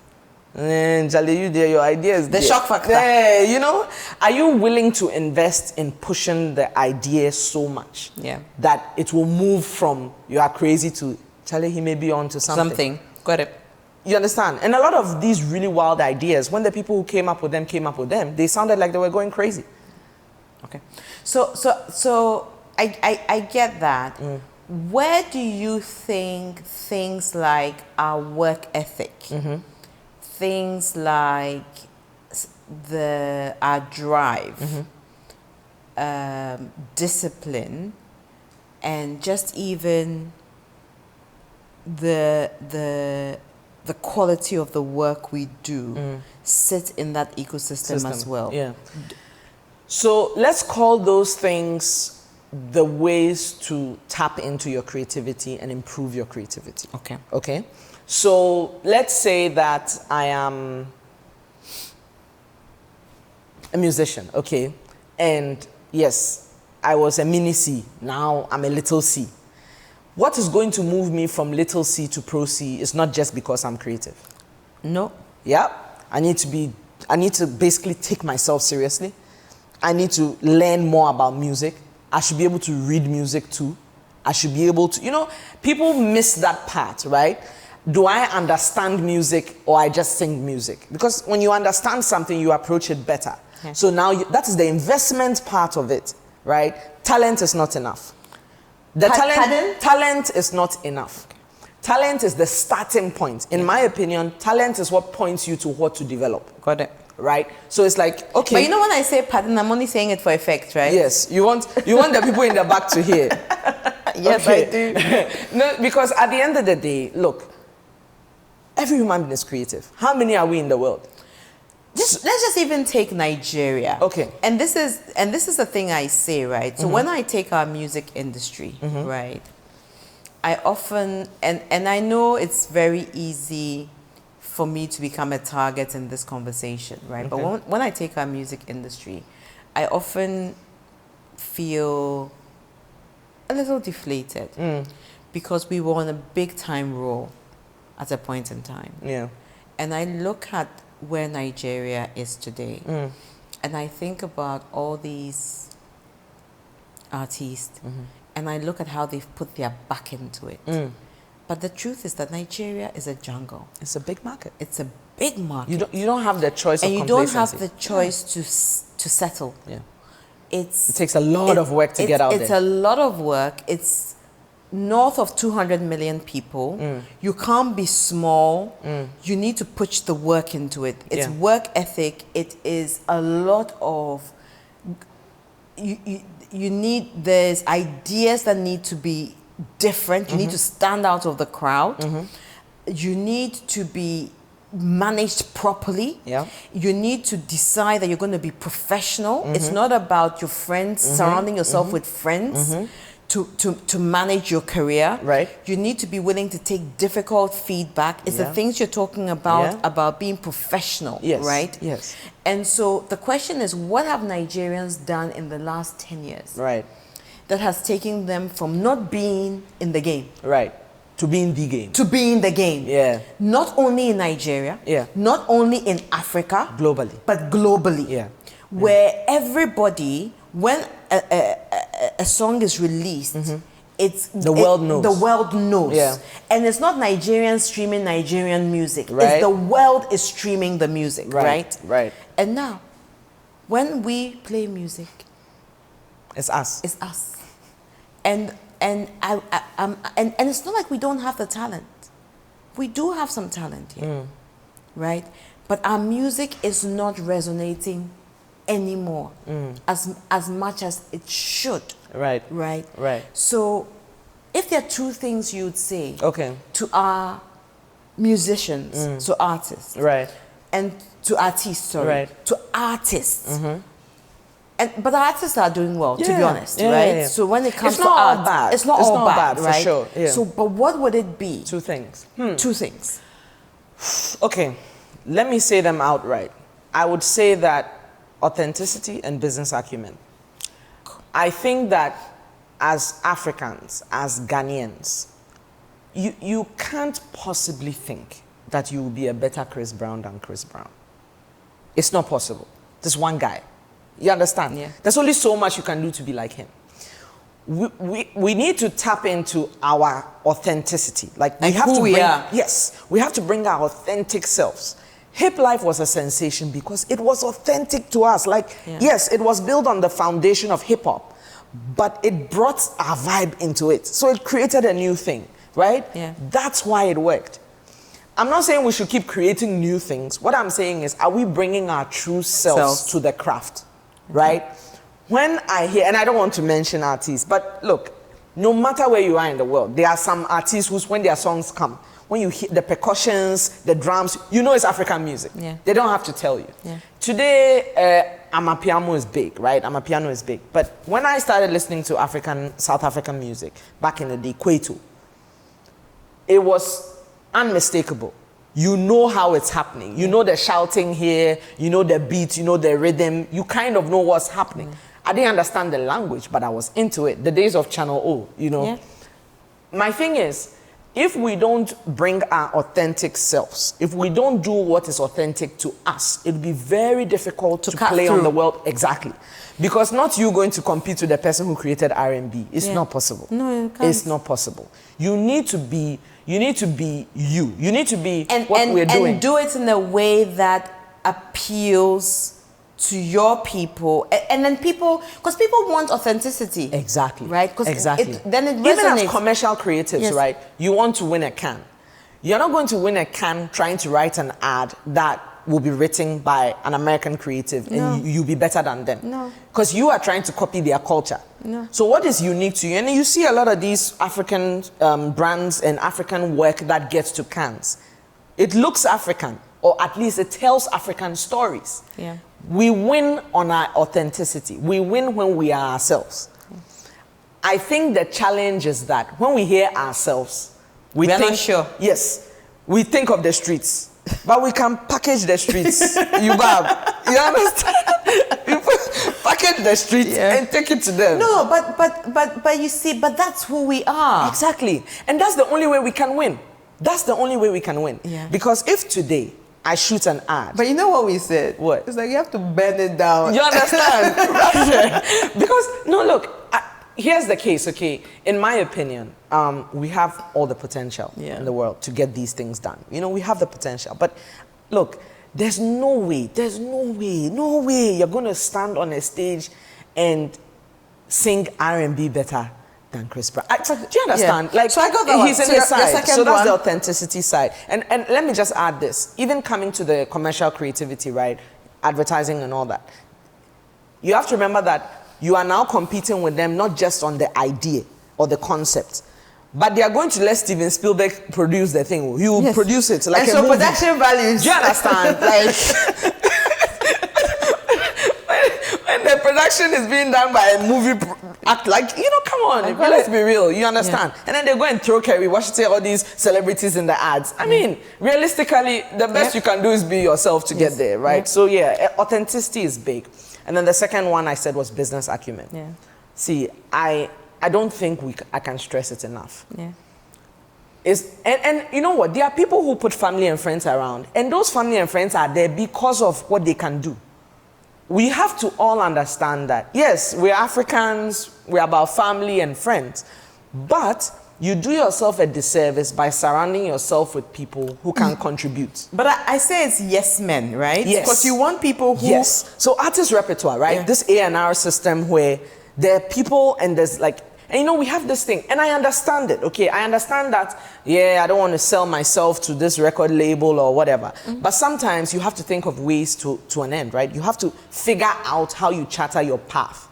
And Jale, you there, your ideas. The shock factor. There, you know, are you willing to invest in pushing the idea so much that it will move from you are crazy to Jale, he may be on to something. Got it. You understand? And a lot of these really wild ideas, when the people who came up with them, they sounded like they were going crazy. Okay. So I get that. Where do you think things like our work ethic, things like our drive, discipline, and just even the quality of the work we do sit in that ecosystem as well? Yeah. So let's call those things the ways to tap into your creativity and improve your creativity. Okay. Okay. So let's say that I am a musician, okay? And yes, I was a mini C. Now I'm a little C. What is going to move me from little C to pro C is not just because I'm creative. No. Yeah. I need to basically take myself seriously. I need to learn more about music. I should be able to read music too. I should be able to, you know, people miss that part, right? Do I understand music or I just sing music? Because when you understand something, you approach it better. Yeah. So now that is the investment part of it, right? Talent is not enough. Talent is not enough. Talent is the starting point. In my opinion, talent is what points you to what to develop. Got it. Right? So it's like, okay. But you know when I say pattern, I'm only saying it for effect, right? Yes. You want the people in the back to hear. Yes, Okay. I do. No, because at the end of the day, look, every human being is creative. How many are we in the world? Let's just even take Nigeria. Okay. And this is the thing I say, right? So when I take our music industry, right, I often and I know it's very easy for me to become a target in this conversation, right? Okay. But when I take our music industry, I often feel a little deflated because we were on a big time roll at a point in time. Yeah. And I look at where Nigeria is today, and I think about all these artists, and I look at how they've put their back into it. But the truth is that Nigeria is a jungle. It's a big market. It's a big market. You don't have the choice and of you don't complacency. have the choice to settle. Yeah. It takes a lot of work to get out It's there. a lot of work. It's north of 200 million people. You can't be small. You need to push the work into it. It's work ethic. It is a lot of you need, there's ideas that need to be different. You need to stand out of the crowd. You need to be managed properly. Yeah. You need to decide that you're going to be professional. It's not about your friends, surrounding yourself with friends to manage your career. Right. You need to be willing to take difficult feedback. It's the things you're talking about being professional, Yes. right? Yes. And so the question is, what have Nigerians done in the last 10 years Right. that has taken them from not being in the game Right. To be in the game. to be in the game? Yeah. Not only in Nigeria, Yeah. not only in Africa, Globally. but globally. Yeah. Where everybody, when a song is released, it's The world knows. The world knows. Yeah. And it's not Nigerians streaming Nigerian music. Right. It's the world is streaming the music, right? Right. And now, when we play music, It's us. it's us. And it's not like we don't have the talent. We do have some talent here, right? But our music is not resonating anymore as much as it should, Right. right? Right. So, if there are two things you'd say Okay. to our musicians, to artists, Right. and to artists, sorry, Right. to artists. But the artists are doing well, to be Yeah. honest, Yeah, right? yeah, yeah. So when it comes It's to not all art, bad. it's not It's all not bad, bad, for right? sure, yeah. So, but what would it be? Two things. Two things. Okay. Let me say them outright. I would say that authenticity and business acumen. I think that as Africans, as Ghanaians, you can't possibly think that you will be a better Chris Brown than Chris Brown. It's not possible. This one guy. You understand? Yeah. There's only so much you can do to be like him. We need to tap into our authenticity. Like we Like have who to we bring, are. yes, we have to bring our authentic selves. Hip Life was a sensation because it was authentic to us. Like, Yeah. yes, it was built on the foundation of hip hop, but it brought our vibe into it. So it created a new thing, right? Yeah. That's why it worked. I'm not saying we should keep creating new things. What I'm saying is, are we bringing our true selves to the craft, right? When I hear, and I don't want to mention artists, but look, no matter where you are in the world, there are some artists whose, when their songs come, when you hear the percussions, the drums, you know it's African music. Yeah. They don't have to tell you. Yeah. Today, Amapiano is big, right? Amapiano is big. But when I started listening to South African music back in the day, Kwaito, it was unmistakable. You know how it's happening. You know the shouting here, you know the beat, you know the rhythm. You kind of know what's happening. I didn't understand the language, but I was into it. The days of Channel O, you know. Yeah. My thing is, if we don't bring our authentic selves, if we don't do what is authentic to us, it'll be very difficult to cut play on through. the world. Exactly. Because not you going to compete with the person who created R&B. It's Yeah. not possible. No, you can't. It's not possible. You need to be you. You need to be what we're doing. And do it in a way that appeals to your people. And then people, because people want authenticity. Exactly. Right? 'Cause exactly. then it Even as resonates. commercial creatives, Yes. right? You want to win a can. You're not going to win a can trying to write an ad that will be written by an American creative No. and you'll be better than them. No. Because you are trying to copy their culture. No. So what is unique to you? And you see a lot of these African brands and African work that gets to Cannes. It looks African, or at least it tells African stories. Yeah. We win on our authenticity. We win when we are ourselves. I think the challenge is that when we hear ourselves, we are think, not sure. Yes, we think of the streets, but we can package the streets. You understand? You package the streets Yeah. and take it to them. No, but you see, but that's who we are. Exactly. And that's the only way we can win. That's the only way we can win. Yeah. Because if today I shoot an ad, But you know what we said? What? It's like you have to bend it down. you understand? Right? Because, no, look, here's the case, okay? In my opinion, we have all the potential in the world to get these things done. You know, we have the potential. But look, there's no way you're going to stand on a stage and sing R&B better than Chris Brown. Do you understand? Yeah. Like, so I got that he's one. in So the side. second So that's one. the authenticity side. And let me just add this. Even coming to the commercial creativity, right? Advertising and all that. You have to remember that you are now competing with them not just on the idea or the concept, but they are going to let Steven Spielberg produce the thing. He will produce it like and a so movie. production values. Do you understand? Like when the production is being done by a movie act, like, you know, come on, let's be real. You understand? Yeah. And then they go and throw Kerry Washington, all these celebrities in the ads. I mean, realistically, the best you can do is be yourself to get there, right? So yeah, authenticity is big. And then the second one I said was business acumen. Yeah. See, I don't think I can stress it enough. Yeah. And you know what? There are people who put family and friends around, and those family and friends are there because of what they can do. We have to all understand that, yes, we're Africans, we're about family and friends, but you do yourself a disservice by surrounding yourself with people who can contribute. But I say it's yes men, right? Yes. Because you want people who... Yes. So artist repertoire, right? Yeah. This A&R system where there are people and there's like... And you know, we have this thing, and I understand it, okay? I understand that, yeah, I don't want to sell myself to this record label or whatever. But sometimes you have to think of ways to an end, right? You have to figure out how you charter your path.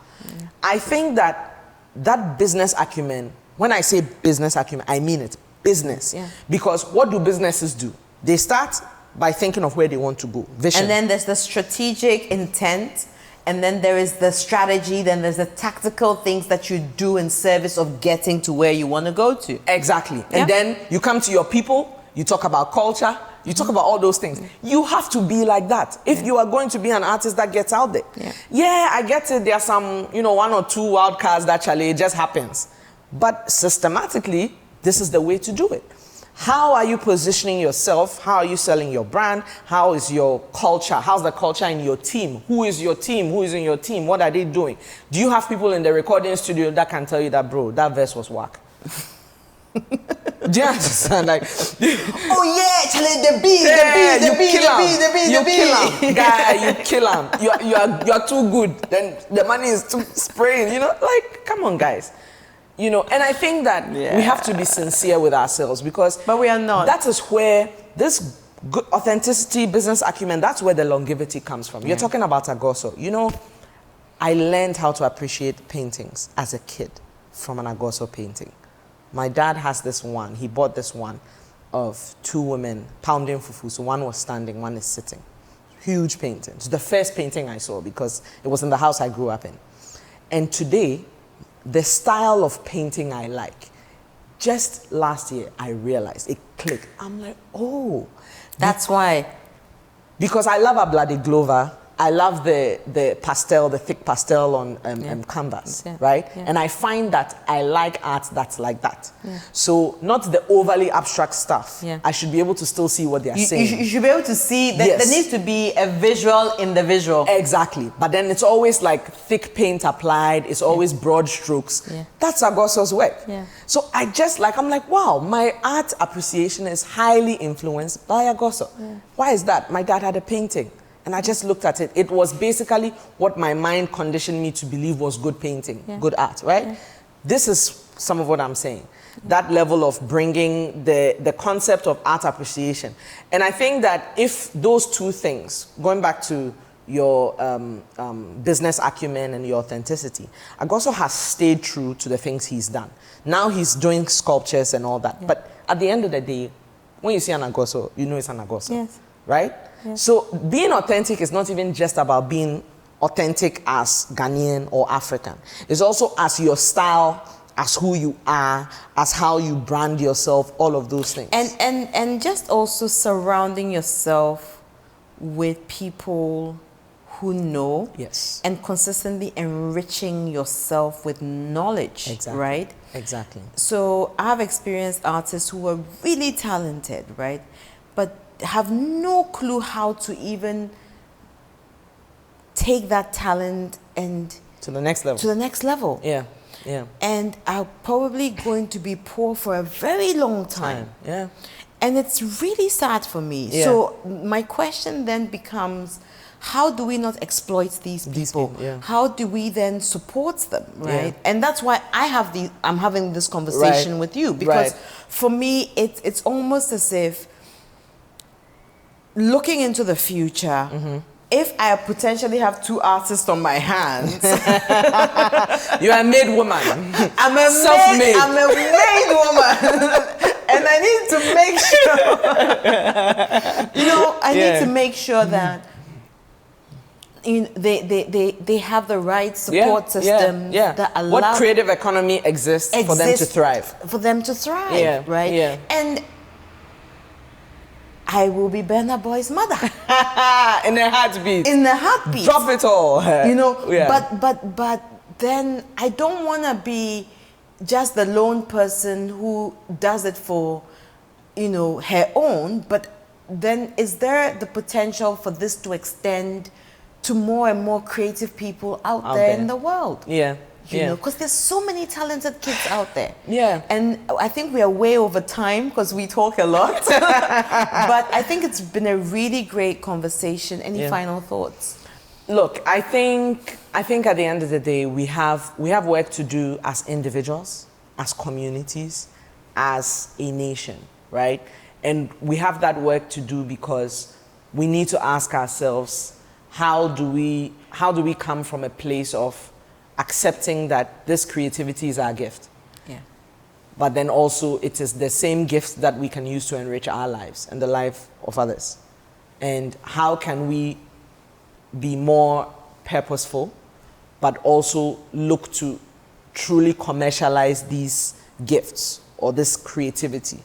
I think that business acumen, when I say business acumen, I mean it, business. Yeah. Because what do businesses do? They start by thinking of where they want to go, vision. And then there's the strategic intent, and then there is the strategy, then there's the tactical things that you do in service of getting to where you want to go to. Exactly. Yeah. And then you come to your people, you talk about culture, you talk about all those things. You have to be like that if you are going to be an artist that gets out there. Yeah, I get it. There are some, you know, 1 or 2 wild cards that it just happens. But systematically, this is the way to do it. How are you positioning yourself? How are you selling your brand? How is your culture? How's the culture in your team? Who is your team? Who is in your team? What are they doing? Do you have people in the recording studio that can tell you that, bro, that verse was whack? Do you understand? Like, oh yeah, Charlie, the beat, you kill him, guy, you kill him. You are too good. Then the money is too spraying. You know, like, come on, guys. You know, and I think that we have to be sincere with ourselves because... But we are not. That is where this good authenticity, business acumen, that's where the longevity comes from. You're talking about Agoso. You know, I learned how to appreciate paintings as a kid from an Agoso painting. My dad has this one. He bought this one of 2 women pounding fufu. So one was standing, one is sitting. Huge painting. It's the first painting I saw because it was in the house I grew up in. And today, the style of painting I like, just last year I realized, it clicked. I'm like, oh. That's why. Because I love a bloody Glover. I love the pastel, the thick pastel on canvas, right? Yeah. And I find that I like art that's like that. Yeah. So not the overly abstract stuff. Yeah. I should be able to still see what they're saying. You should be able to see that there needs to be a visual in the visual. Exactly. But then it's always like thick paint applied. It's always broad strokes. Yeah. That's Agoso's work. Yeah. So I'm like, wow, my art appreciation is highly influenced by Agoso. Yeah. Why is that? My dad had a painting. And I just looked at it. It was basically what my mind conditioned me to believe was good painting, good art, right? Yeah. This is some of what I'm saying. That level of bringing the concept of art appreciation. And I think that if those 2 things, going back to your business acumen and your authenticity, Agoso has stayed true to the things he's done. Now he's doing sculptures and all that. Yeah. But at the end of the day, when you see an Agoso, you know it's an Agoso, right? Yes. So being authentic is not even just about being authentic as Ghanaian or African. It's also as your style, as who you are, as how you brand yourself, all of those things. And just also surrounding yourself with people who know. Yes. And consistently enriching yourself with knowledge, right? Exactly. So I have experienced artists who are really talented, right? But have no clue how to even take that talent and to the next level. To the next level. Yeah. Yeah. and are probably going to be poor for a very long time. Yeah. And it's really sad for me. Yeah. So my question then becomes, how do we not exploit these people? Yeah. How do we then support them, right? Yeah. And that's why I'm having this conversation Right. with you, because Right. for me it's almost as if looking into the future, if I potentially have two artists on my hands, You're a made woman. I'm a Self-made. made, I'm a made woman, and I need to make sure, I need to make sure that they have the right support systems that allow what creative economy exists for them to thrive. For them to thrive, right? Yeah. And I will be Burna Boy's mother In a heartbeat. in a heartbeat. Drop it all. Yeah. But then I don't want to be just the lone person who does it for, her own. But then is there the potential for this to extend to more and more creative people out there in the world? Yeah. Because there's so many talented kids out there. Yeah. And I think we are way over time because we talk a lot. But I think it's been a really great conversation. Any final thoughts? Look, I think at the end of the day, we have work to do as individuals, as communities, as a nation, right? And we have that work to do because we need to ask ourselves, how do we come from a place of accepting that this creativity is our gift, but then also it is the same gift that we can use to enrich our lives and the life of others. And how can we be more purposeful, but also look to truly commercialize these gifts or this creativity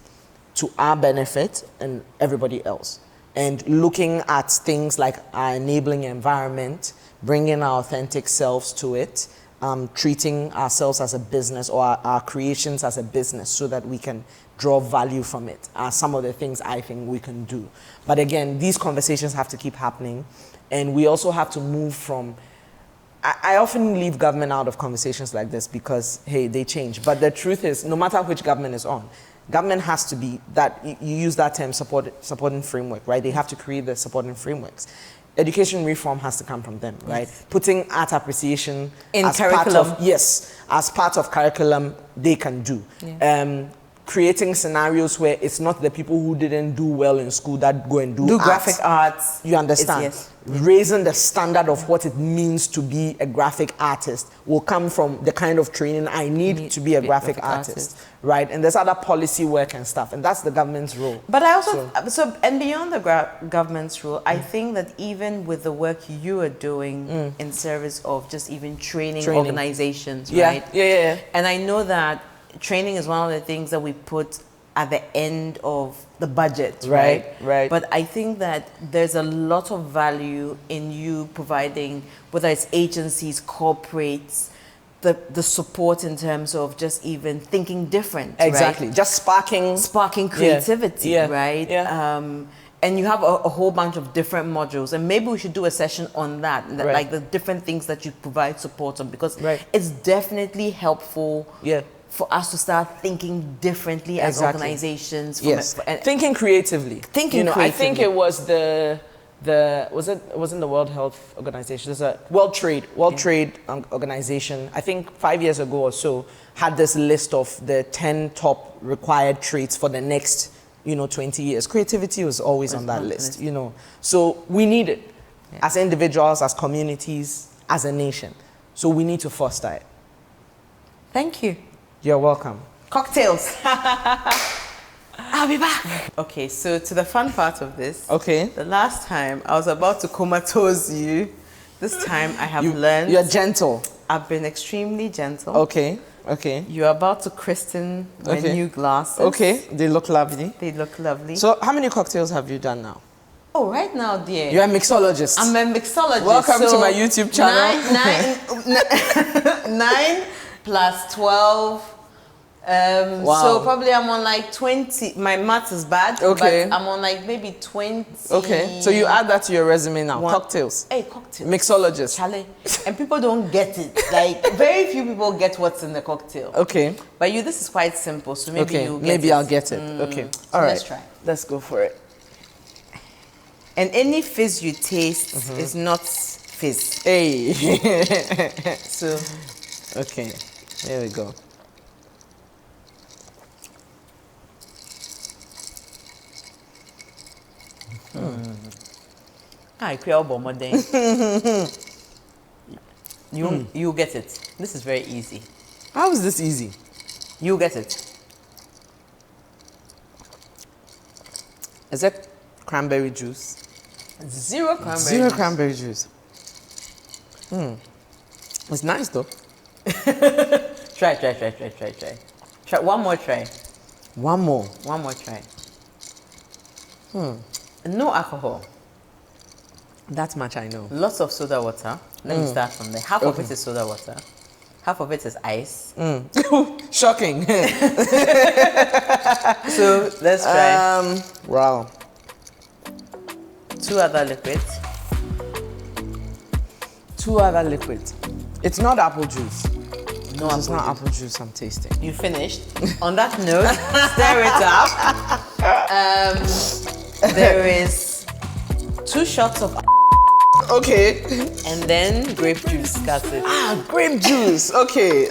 to our benefit and everybody else? And looking at things like our enabling environment, bringing our authentic selves to it, treating ourselves as a business or our creations as a business so that we can draw value from it are some of the things I think we can do. But again, these conversations have to keep happening, and we also have to move from... I often leave government out of conversations like this because, hey, they change. But the truth is, no matter which government is on, government has to be that, you use that term, supporting framework, right? They have to create the supporting frameworks. Education reform has to come from them, right? Putting art appreciation in as curriculum. as part of curriculum, they can do. Creating scenarios where it's not the people who didn't do well in school that go and do graphic arts. You understand? Raising the standard of what it means to be a graphic artist will come from the kind of training I need to be a graphic artist, right? And there's other policy work and stuff, and that's the government's role. But I also, and beyond the government's role, I think that even with the work you are doing in service of just even training organizations, right? Yeah. And I know that training is one of the things that we put at the end of the budget, right? But I think that there's a lot of value in you providing, whether it's agencies, corporates, the support in terms of just even thinking different. Exactly. Right? Just sparking creativity, right? Yeah. And you have a whole bunch of different modules, and maybe we should do a session on that, like the different things that you provide support on, because it's definitely helpful for us to start thinking differently as organizations. Thinking creatively. I think it was wasn't the World Health Organization. There's a World Trade Organization, I think 5 years ago or so, had this list of the 10 top required traits for the next 20 years. Creativity was always on that list, So we need it as individuals, as communities, as a nation. So we need to foster it. Thank you. You're welcome. Cocktails. I'll be back. Okay, so to the fun part of this. Okay. The last time I was about to comatose you. This time I have learned. You're gentle. I've been extremely gentle. Okay. You're about to christen my new glasses. Okay, they look lovely. So how many cocktails have you done now? Oh, right now, dear. You're a mixologist. I'm a mixologist. Welcome to my YouTube channel. 9 plus 12 Wow. So probably I'm on like 20. My math is bad. Okay. But I'm on like maybe 20. Okay. So you add that to your resume now. One- Cocktails. Hey, cocktail. Mixologist. Chale. And people don't get it. Like, very few people get what's in the cocktail. Okay. But this is quite simple. So maybe Okay. you'll get Maybe it. I'll get it. Okay. All right. Let's try. Let's go for it. And any fizz you taste is not fizz. Hey. So, Okay. There we go. I create more then. You get it. This is very easy. How is this easy? You get it. Is that cranberry juice? Zero cranberry. Zero juice. cranberry juice. It's nice though. Try. Try one more try. One more. One more try. No alcohol. That much I know. Lots of soda water. Let me start from there. Half of it is soda water. Half of it is ice. Shocking. So let's try Wow. 2 other liquids. 2 other liquids. It's not apple juice. No It's not apple apple juice I'm tasting. You finished. On that note, stir it up. There is 2 shots of Okay. and then grape juice. That's it. Grape juice. Okay.